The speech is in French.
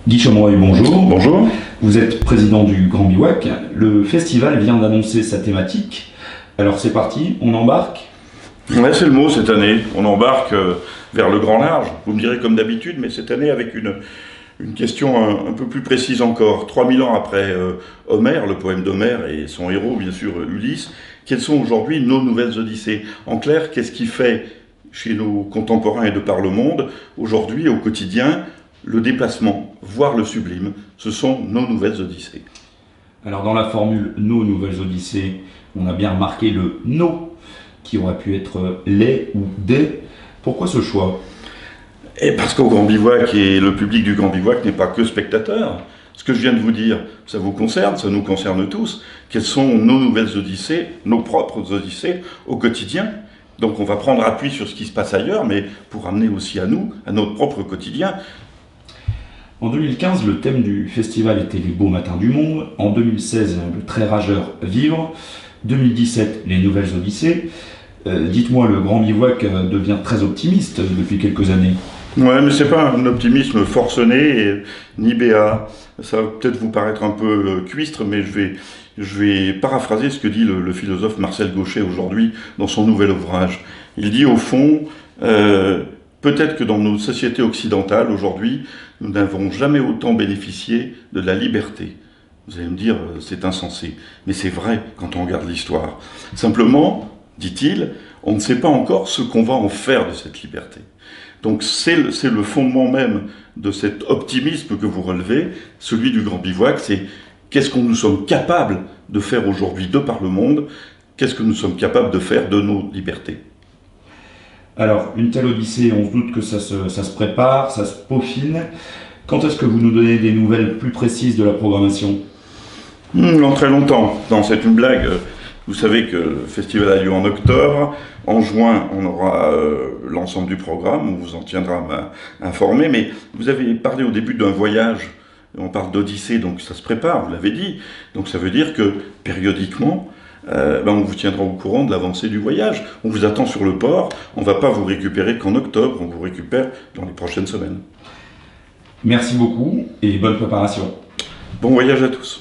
Guy Chomroy, bonjour. Bonjour. Vous êtes président du Grand Bivouac. Le festival vient d'annoncer sa thématique. Alors c'est parti, on embarque? Ouais, c'est le mot cette année. On embarque vers le grand large. Vous me direz comme d'habitude, mais cette année avec une question un peu plus précise encore. 3000 ans après Homère, le poème d'Homère et son héros, bien sûr, Ulysse, quelles sont aujourd'hui nos nouvelles Odyssées? En clair, qu'est-ce qui fait chez nos contemporains et de par le monde, aujourd'hui, au quotidien, le déplacement, voire le sublime? Ce sont nos nouvelles Odyssées. Alors dans la formule nos nouvelles Odyssées, on a bien remarqué le nos qui aurait pu être les ou des. Pourquoi ce choix? Et parce qu'au Grand Bivouac, et le public du Grand Bivouac n'est pas que spectateur. Ce que je viens de vous dire, ça vous concerne, ça nous concerne tous. Quelles sont nos nouvelles Odyssées, nos propres Odyssées au quotidien? Donc on va prendre appui sur ce qui se passe ailleurs, mais pour amener aussi à nous, à notre propre quotidien. En 2015, le thème du festival était les beaux matins du monde. En 2016, le très rageur vivre. 2017, les nouvelles Odyssées. Dites-moi, le Grand Bivouac devient très optimiste depuis quelques années. Ouais, mais c'est pas un optimisme forcené ni béat. Ça va peut-être vous paraître un peu cuistre, mais je vais paraphraser ce que dit le philosophe Marcel Gauchet aujourd'hui dans son nouvel ouvrage. Il dit au fond, peut-être que dans nos sociétés occidentales aujourd'hui, nous n'avons jamais autant bénéficié de la liberté. Vous allez me dire, c'est insensé, mais c'est vrai quand on regarde l'histoire. Simplement, dit-il, on ne sait pas encore ce qu'on va en faire de cette liberté. Donc c'est le fondement même de cet optimisme que vous relevez, celui du Grand Bivouac, c'est qu'est-ce que nous sommes capables de faire aujourd'hui de par le monde, qu'est-ce que nous sommes capables de faire de nos libertés. Alors, une telle odyssée, on se doute que ça se prépare, ça se peaufine. Quand est-ce que vous nous donnez des nouvelles plus précises de la programmation? Dans très longtemps. Non, c'est une blague. Vous savez que le festival a lieu en octobre. En juin, on aura l'ensemble du programme. On vous en tiendra informé. Mais vous avez parlé au début d'un voyage. On parle d'Odyssée, donc ça se prépare, vous l'avez dit. Donc ça veut dire que périodiquement, on vous tiendra au courant de l'avancée du voyage. On vous attend sur le port. On ne va pas vous récupérer qu'en octobre. On vous récupère dans les prochaines semaines. Merci beaucoup et bonne préparation. Bon voyage à tous.